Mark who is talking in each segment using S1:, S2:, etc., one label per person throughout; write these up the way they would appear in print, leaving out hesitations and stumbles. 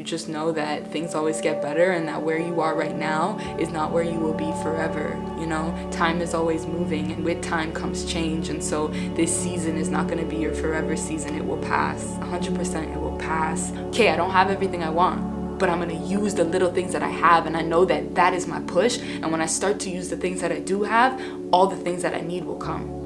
S1: you just know that things always get better, and that where you are right now is not where you will be forever. You know, time is always moving, and with time comes change. And so this season is not going to be your forever season. It will pass. 100% it will pass. Okay, I don't have everything I want, but I'm going to use the little things that I have, and I know that that is my push. And when I start to use the things that I do have, all the things that I need will come.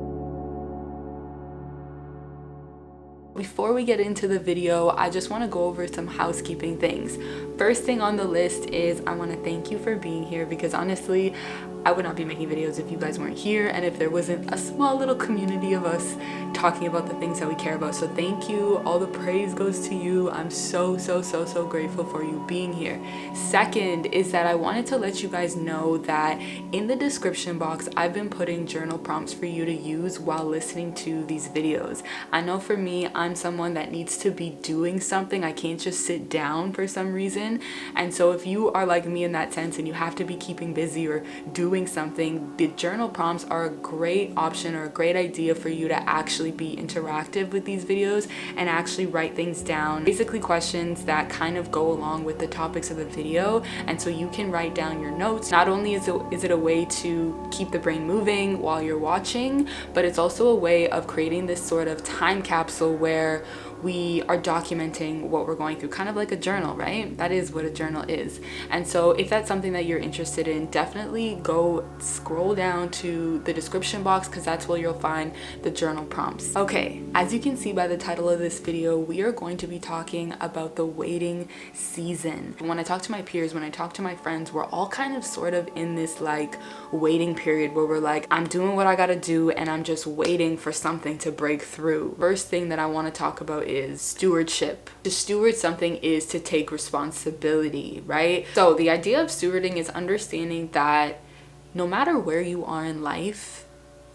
S1: Before we get into the video, I just want to go over some housekeeping things. First thing on the list is I want to thank you for being here, because honestly, I would not be making videos if you guys weren't here and if there wasn't a small little community of us talking about the things that we care about. So thank you. All the praise goes to you. I'm so grateful for you being here. Second is that I wanted to let you guys know that in the description box, I've been putting journal prompts for you to use while listening to these videos. I know for me, I'm someone that needs to be doing something. I can't just sit down for some reason. And so if you are like me in that sense and you have to be keeping busy or doing something, the journal prompts are a great option or a great idea for you to actually be interactive with these videos and actually write things down. Basically questions that kind of go along with the topics of the video. And so you can write down your notes. Not only is it a way to keep the brain moving while you're watching, but it's also a way of creating this sort of time capsule where we are documenting what we're going through, kind of like a journal, right? That is what a journal is. And so if that's something that you're interested in, definitely go scroll down to the description box, because that's where you'll find the journal prompts. Okay, as you can see by the title of this video, we are going to be talking about the waiting season. When I talk to my peers, when I talk to my friends, we're all kind of sort of in this like waiting period where we're like, I'm doing what I gotta do and I'm just waiting for something to break through. First thing that I want to talk about is stewardship. To steward something is to take responsibility, right? So the idea of stewarding is understanding that no matter where you are in life,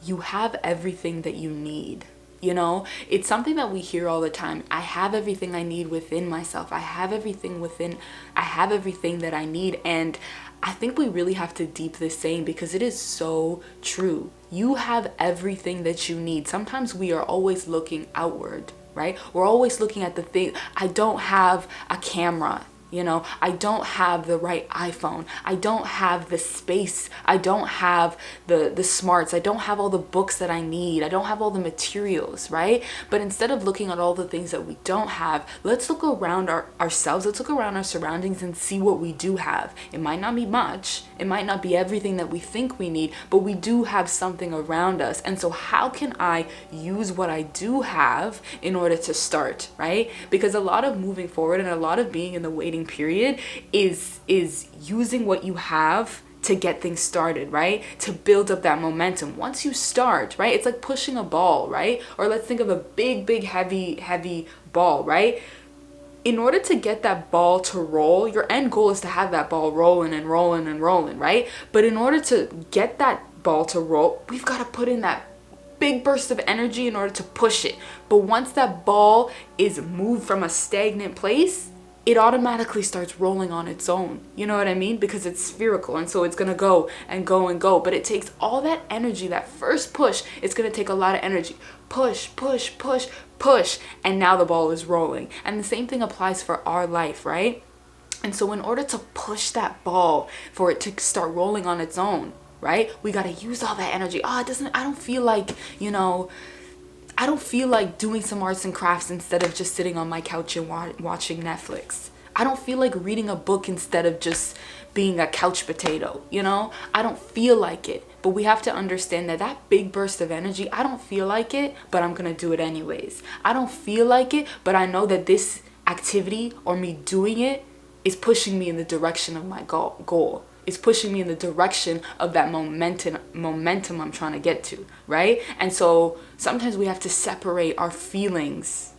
S1: you have everything that you need. You know, it's something that we hear all the time. I have everything I need within myself. I have everything that I need. And I think we really have to deep this saying, because it is so true. You have everything that you need. Sometimes we are always looking outward, right? We're always looking at the thing. I don't have a camera. You know, I don't have the right iPhone. I don't have the space. I don't have the smarts. I don't have all the books that I need. I don't have all the materials, right? But instead of looking at all the things that we don't have, let's look around ourselves. Let's look around our surroundings and see what we do have. It might not be much. It might not be everything that we think we need, but we do have something around us. And so how can I use what I do have in order to start, right? Because a lot of moving forward and a lot of being in the waiting period is using what you have to get things started, right? To build up that momentum. Once you start, right? It's like pushing a ball, right? Or let's think of a big, heavy ball, right? In order to get that ball to roll, your end goal is to have that ball rolling, right? But in order to get that ball to roll, we've got to put in that big burst of energy in order to push it. But once that ball is moved from a stagnant place, it automatically starts rolling on its own. You know what I mean? Because it's spherical, and so it's gonna go and go and go. But it takes all that energy, that first push, it's gonna take a lot of energy. Push, and now the ball is rolling. And the same thing applies for our life, right? And so in order to push that ball, for it to start rolling on its own, right? We gotta use all that energy. I don't feel like, I don't feel like doing some arts and crafts instead of just sitting on my couch and watching Netflix. I don't feel like reading a book instead of just being a couch potato, I don't feel like it. But we have to understand that big burst of energy, I don't feel like it, but I'm gonna do it anyways. I don't feel like it, but I know that this activity or me doing it is pushing me in the direction of my goal. It's pushing me in the direction of that momentum I'm trying to get to, right? And so sometimes we have to separate our feelings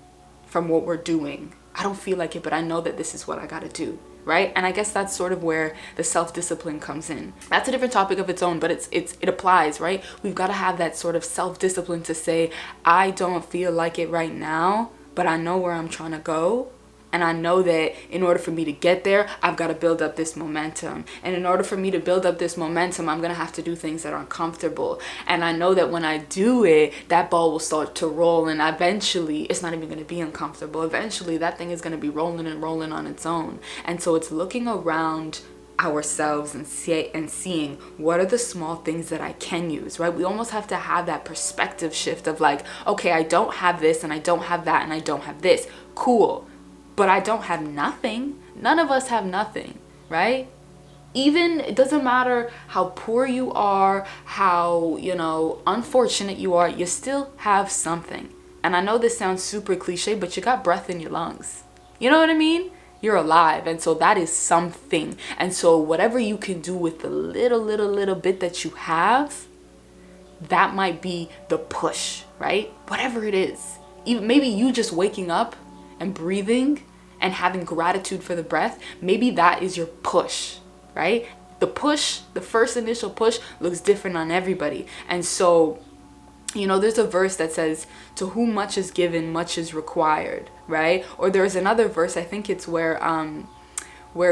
S1: from what we're doing. I don't feel like it, but I know that this is what I gotta do, right? And I guess that's sort of where the self-discipline comes in. That's a different topic of its own, but it applies, right? We've got to have that sort of self-discipline to say, I don't feel like it right now, but I know where I'm trying to go. And I know that in order for me to get there, I've got to build up this momentum. And in order for me to build up this momentum, I'm going to have to do things that are uncomfortable. And I know that when I do it, that ball will start to roll. And eventually, it's not even going to be uncomfortable. Eventually, that thing is going to be rolling and rolling on its own. And so it's looking around ourselves and seeing what are the small things that I can use, right? We almost have to have that perspective shift of like, okay, I don't have this and I don't have that and I don't have this. Cool. But I don't have nothing. None of us have nothing, right? Even, it doesn't matter how poor you are, how, unfortunate you are, you still have something. And I know this sounds super cliche, but you got breath in your lungs. You know what I mean? You're alive. And so that is something. And so whatever you can do with the little bit that you have, that might be the push, right? Whatever it is. Even maybe you just waking up and breathing and having gratitude for the breath, maybe that is your push, right? The push, the first initial push looks different on everybody. And so, there's a verse that says, to whom much is given, much is required, right? Or there's another verse, I think it's where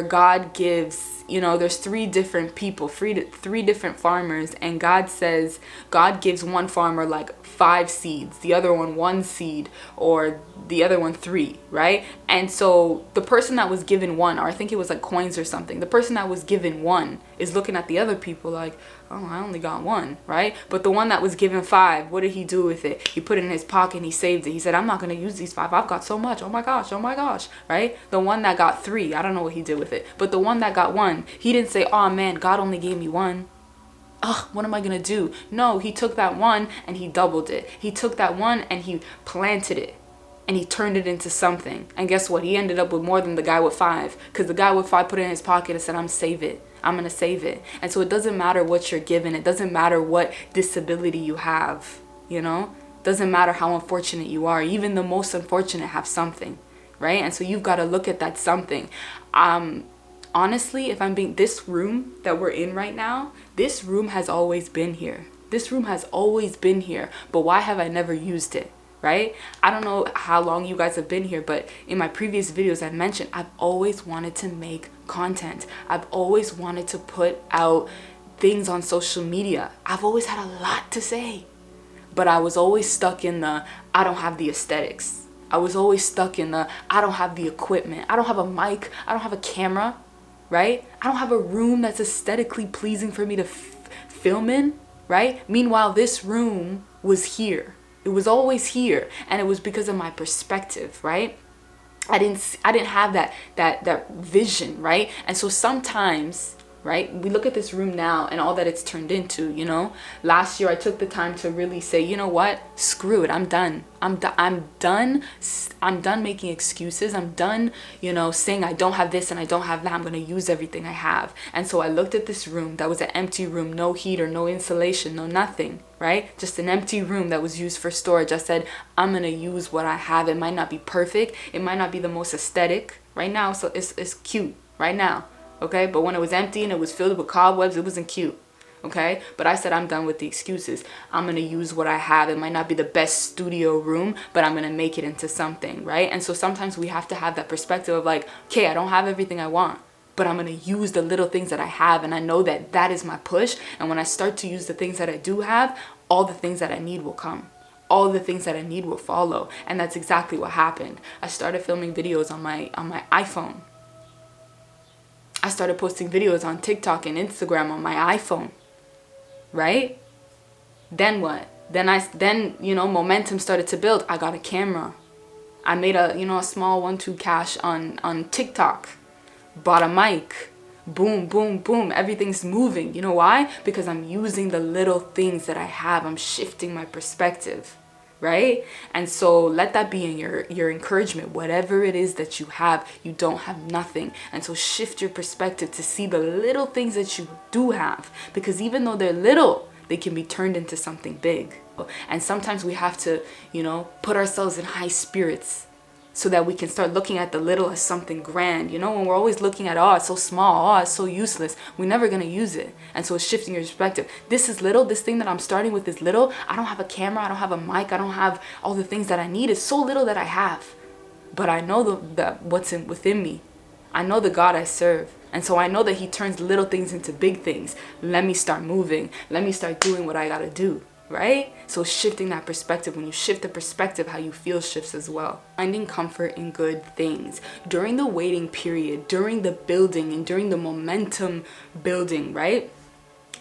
S1: God gives, there's three different people, three different farmers, and God says, God gives one farmer like 5 seeds, the other one seed, or the other one 3, right? And so the person that was given 1, or I think it was like coins or something, the person that was given 1 is looking at the other people like, oh, I only got 1, right? But the one that was given 5, what did he do with it? He put it in his pocket and he saved it. He said, I'm not going to use these 5. I've got so much. Oh my gosh, right? The one that got 3, I don't know what he did with it. But the one that got 1, he didn't say, oh man, God only gave me 1. Ugh, what am I going to do? No, he took that 1 and he doubled it. He took that 1 and he planted it. And he turned it into something. And guess what? He ended up with more than the guy with 5. Because the guy with 5 put it in his pocket and said, I'm going to save it. And so it doesn't matter what you're given. It doesn't matter what disability you have. It doesn't matter how unfortunate you are. Even the most unfortunate have something. Right? And so you've got to look at that something. Honestly, if I'm being, this room that we're in right now, this room has always been here. This room has always been here. But why have I never used it? Right? I don't know how long you guys have been here, but in my previous videos I mentioned I've always wanted to make content. I've always wanted to put out things on social media. I've always had a lot to say, but I was always stuck in the I don't have the aesthetics. I was always stuck in the I don't have the equipment. I don't have a mic. I don't have a camera, right? I don't have a room that's aesthetically pleasing for me to film in, right? Meanwhile, this room was here. It was always here, and it was because of my perspective, right? I didn't have that vision, right? And so sometimes, right, we look at this room now and all that it's turned into, Last year I took the time to really say, you know what? Screw it. I'm done. I'm done making excuses. I'm done, saying I don't have this and I don't have that. I'm going to use everything I have. And so I looked at this room that was an empty room, no heater, no insulation, no nothing, right? Just an empty room that was used for storage. I said, I'm going to use what I have. It might not be perfect. It might not be the most aesthetic right now. So it's cute right now. Okay, but when it was empty and it was filled with cobwebs, it wasn't cute. Okay, but I said I'm done with the excuses. I'm gonna use what I have. It might not be the best studio room, but I'm gonna make it into something, right? And so sometimes we have to have that perspective of like, okay, I don't have everything I want, but I'm gonna use the little things that I have, and I know that that is my push. And when I start to use the things that I do have, all the things that I need will come. All the things that I need will follow, and that's exactly what happened. I started filming videos on my iPhone. I started posting videos on TikTok and Instagram on my iPhone, right? Then what? Then momentum started to build. I got a camera. I made a small 1-2 cash on TikTok. Bought a mic. Boom, boom, boom. Everything's moving. You know why? Because I'm using the little things that I have. I'm shifting my perspective. Right? And so let that be in your encouragement. Whatever it is that you have, you don't have nothing. And so shift your perspective to see the little things that you do have. Because even though they're little, they can be turned into something big. And sometimes we have to, put ourselves in high spirits so that we can start looking at the little as something grand. When we're always looking at, oh, it's so small, oh, it's so useless, we're never going to use it. And so it's shifting your perspective. This is little. This thing that I'm starting with is little. I don't have a camera. I don't have a mic. I don't have all the things that I need. It's so little that I have. but I know that what's within me. I know the God I serve. And so I know that he turns little things into big things. Let me start moving. Let me start doing what I got to do, right? So shifting that perspective, when you shift the perspective, how you feel shifts as well. Finding comfort in good things. During the waiting period, during the building and during the momentum building, right?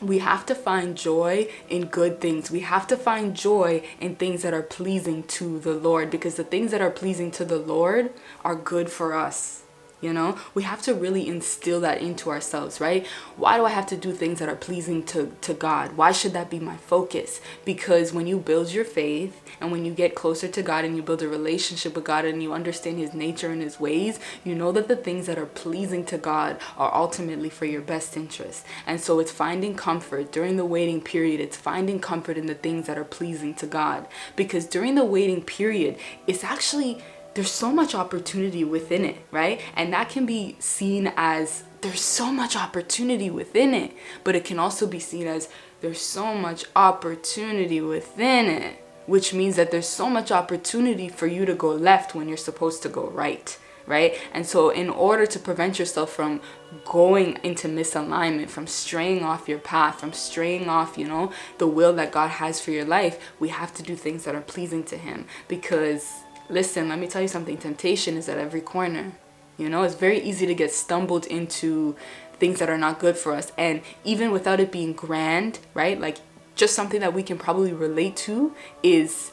S1: We have to find joy in good things. We have to find joy in things that are pleasing to the Lord, because the things that are pleasing to the Lord are good for us. You know, we have to really instill that into ourselves, right? Why do I have to do things that are pleasing to God? Why should that be my focus? Because when you build your faith and when you get closer to God and you build a relationship with God and you understand his nature and his ways, you know that the things that are pleasing to God are ultimately for your best interest. And so it's finding comfort during the waiting period. It's finding comfort in the things that are pleasing to God. Because during the waiting period, it's actually, there's so much opportunity within it, right? And that can be seen as there's so much opportunity within it, but it can also be seen as there's so much opportunity within it, which means that there's so much opportunity for you to go left when you're supposed to go right, right? And so in order to prevent yourself from going into misalignment, from straying off your path, from straying off, you know, the will that God has for your life, we have to do things that are pleasing to him. Because listen, let me tell you something. Temptation is at every corner. You know, it's very easy to get stumbled into things that are not good for us. And even without it being grand, right? Like just something that we can probably relate to is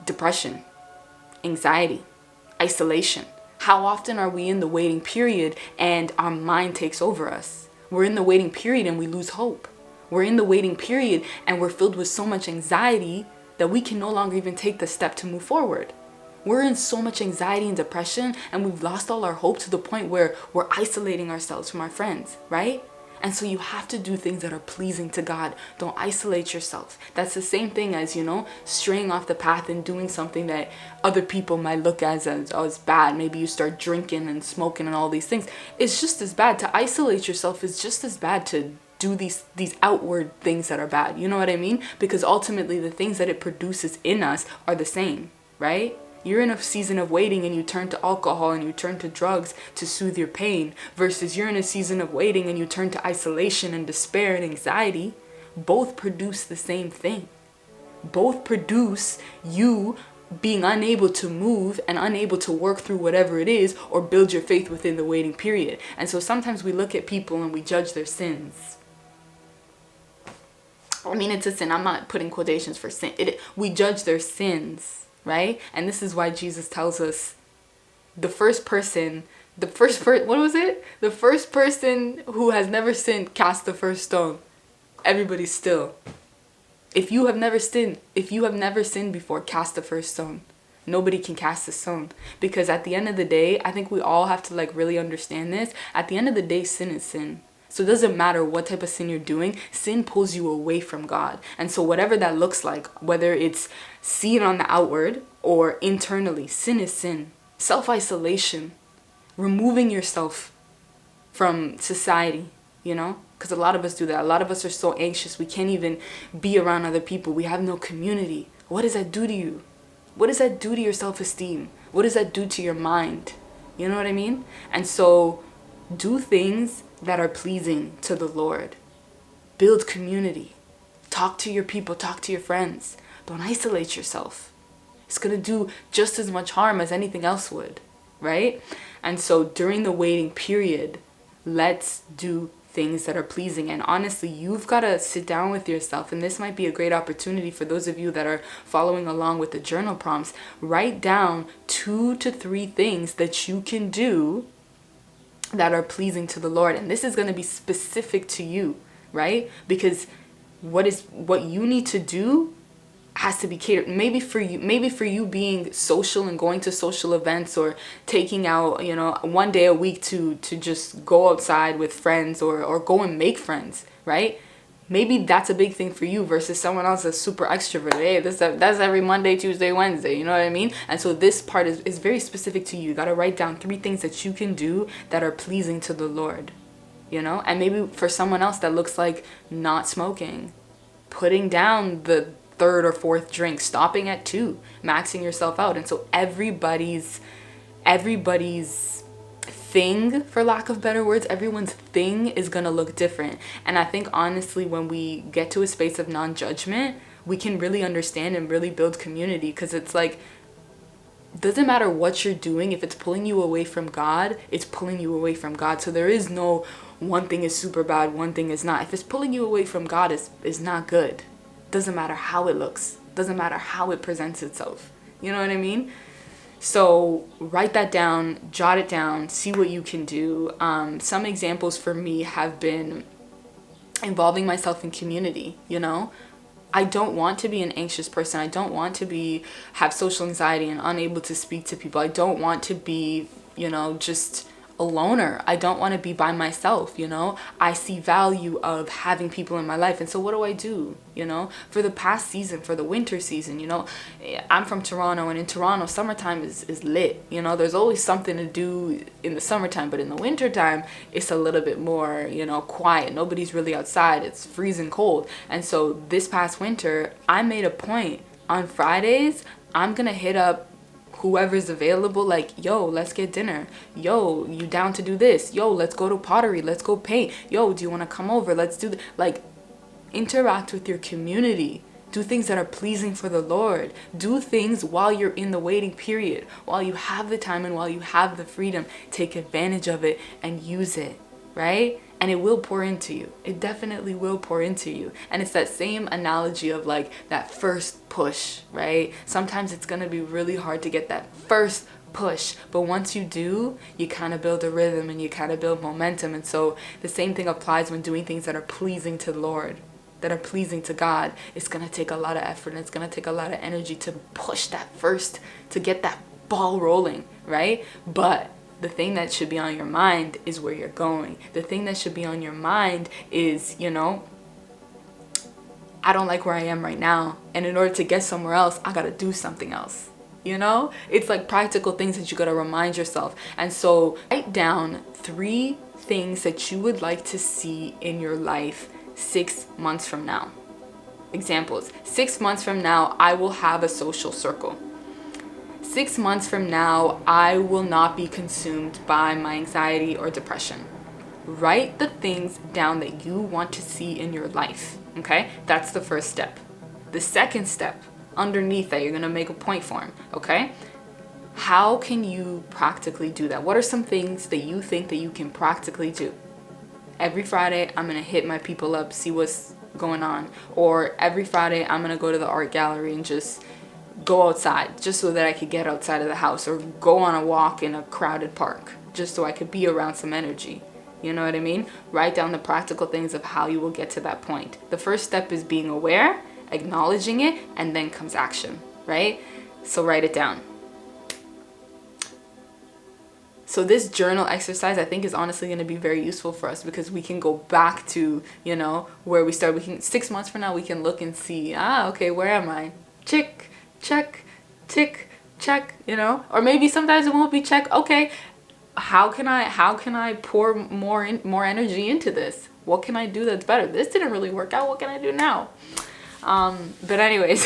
S1: depression, anxiety, isolation. How often are we in the waiting period and our mind takes over us? We're in the waiting period and we lose hope. We're in the waiting period and we're filled with so much anxiety that we can no longer even take the step to move forward. We're in so much anxiety and depression and we've lost all our hope to the point where we're isolating ourselves from our friends, right? And so you have to do things that are pleasing to God. Don't isolate yourself. That's the same thing as, you know, straying off the path and doing something that other people might look as bad. Maybe you start drinking and smoking and all these things. It's just as bad. To isolate yourself is just as bad to do these outward things that are bad. You know what I mean? Because ultimately the things that it produces in us are the same, right? You're in a season of waiting and you turn to alcohol and you turn to drugs to soothe your pain, versus you're in a season of waiting and you turn to isolation and despair and anxiety. Both produce the same thing. Both produce you being unable to move and unable to work through whatever it is or build your faith within the waiting period. And so sometimes we look at people and we judge their sins. I mean, it's a sin. I'm not putting quotations for sin. We judge their sins. Right? And this is why Jesus tells us the first person who has never sinned, cast the first stone. Everybody's still. If you have never sinned before, cast the first stone. Nobody can cast a stone. Because at the end of the day, I think we all have to like really understand this. At the end of the day, sin is sin. So it doesn't matter what type of sin you're doing, sin pulls you away from God. And so whatever that looks like, whether it's seen on the outward or internally, sin is sin. Self-isolation, removing yourself from society, you know? Because a lot of us do that. A lot of us are so anxious, we can't even be around other people. We have no community. What does that do to you? What does that do to your self-esteem? What does that do to your mind? You know what I mean? And so do things that are pleasing to the Lord. Build community. Talk to your people. Talk to your friends. Don't isolate yourself. It's going to do just as much harm as anything else would, right? And so during the waiting period, let's do things that are pleasing. And honestly, you've got to sit down with yourself. And this might be a great opportunity for those of you that are following along with the journal prompts. Write down 2 to 3 things that you can do that are pleasing to the Lord. And this is going to be specific to you, right? Because what you need to do has to be catered. Maybe for you being social and going to social events or taking out, you know, one day a week to just go outside with friends or go and make friends, right? Maybe that's a big thing for you versus someone else that's super extroverted. Hey, that's every Monday, Tuesday, Wednesday. You know what I mean? And so this part is very specific to you. You got to write down 3 things that you can do that are pleasing to the Lord. You know? And maybe for someone else that looks like not smoking, putting down the 3rd or 4th drink, stopping at 2, maxing yourself out. And so everybody's everybody's thing, for lack of better words, everyone's thing is gonna look different. And I think honestly, when we get to a space of non-judgment, we can really understand and really build community, because it's like, doesn't matter what you're doing, if it's pulling you away from God, it's pulling you away from God. So there is no one thing is super bad, one thing is not. If it's pulling you away from God, it's not good. Doesn't matter how it looks, doesn't matter how it presents itself. You know what I mean? So write that down, jot it down, see what you can do. Some examples for me have been involving myself in community, you know? I don't want to be an anxious person. I don't want to have social anxiety and unable to speak to people. I don't want to be, you know, just a loner. I don't want to be by myself, you know. I see value of having people in my life. And so what do? You know, for the past season, for the winter season, you know, I'm from Toronto, and in Toronto, summertime is lit. You know, there's always something to do in the summertime, but in the wintertime, it's a little bit more, you know, quiet. Nobody's really outside. It's freezing cold. And so this past winter, I made a point on Fridays, I'm going to hit up whoever's available, like, yo, let's get dinner. Yo, you down to do this? Yo, let's go to pottery. Let's go paint. Yo, do you want to come over? Let's do like, interact with your community. Do things that are pleasing for the Lord. Do things while you're in the waiting period, while you have the time and while you have the freedom. Take advantage of it and use it, right? And it will pour into you. It definitely will pour into you. And it's that same analogy of like that first push, right? Sometimes it's going to be really hard to get that first push, but once you do, you kind of build a rhythm and you kind of build momentum. And so the same thing applies when doing things that are pleasing to the Lord, that are pleasing to God. It's going to take a lot of effort, and it's going to take a lot of energy to push that first, to get that ball rolling, right? But the thing that should be on your mind is where you're going. The thing that should be on your mind is, you know, I don't like where I am right now, and in order to get somewhere else, I gotta do something else. You know, it's like practical things that you gotta remind yourself. And so write down 3 things that you would like to see in your life 6 months from now. Examples: 6 months from now, I will have a social circle. 6 months from now, I will not be consumed by my anxiety or depression. Write the things down that you want to see in your life, okay? That's the first step. The second step, underneath that, you're gonna make a point form, okay? How can you practically do that? What are some things that you think that you can practically do? Every Friday, I'm gonna hit my people up, see what's going on. Or every Friday, I'm gonna go to the art gallery and just go outside, just so that I could get outside of the house, or go on a walk in a crowded park, just so I could be around some energy. You know what I mean? Write down the practical things of how you will get to that point. The first step is being aware, acknowledging it, and then comes action, right? So write it down. So this journal exercise, I think, is honestly going to be very useful for us, because we can go back to, you know, where we started. We can, 6 months from now, we can look and see, okay, where am I? Check, tick, check, you know? Or maybe sometimes it won't be check. Okay, how can I pour more energy into this? What can I do that's better? This didn't really work out. What can I do now? But anyways,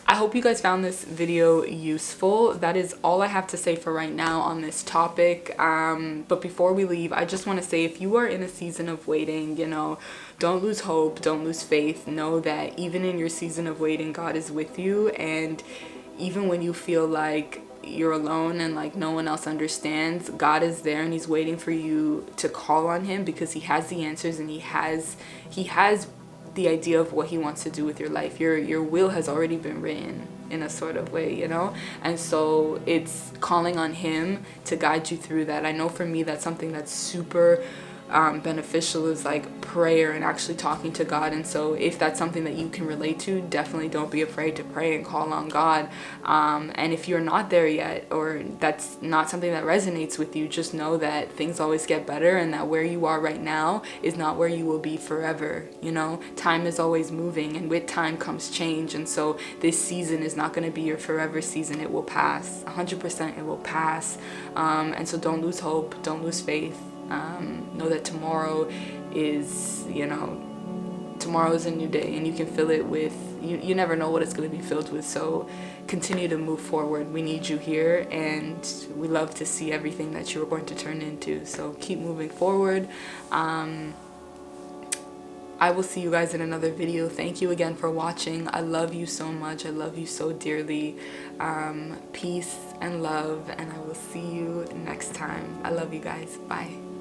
S1: I hope you guys found this video useful. That is all I have to say for right now on this topic. But before we leave, I just want to say, if you are in a season of waiting, you know, don't lose hope, don't lose faith. Know that even in your season of waiting, God is with you. And even when you feel like you're alone and like no one else understands, God is there, and he's waiting for you to call on him, because he has the answers, and he has the idea of what he wants to do with your life. Your will has already been written in a sort of way, you know? And so it's calling on him to guide you through that. I know for me, that's something that's super beneficial, is like prayer and actually talking to God. And so if that's something that you can relate to, definitely don't be afraid to pray and call on God. And if you're not there yet, or that's not something that resonates with you, just know that things always get better, and that where you are right now is not where you will be forever. You know, time is always moving, and with time comes change. And so this season is not going to be your forever season. It will pass. 100% it will pass. And so don't lose hope, don't lose faith. Know that tomorrow is, you know, tomorrow is a new day, and you can fill it with, you never know what it's going to be filled with. So continue to move forward. We need you here, and we love to see everything that you are going to turn into. So keep moving forward. I will see you guys in another video. Thank you again for watching. I love you so much. I love you so dearly. Peace and love, and I will see you next time. I love you guys. Bye.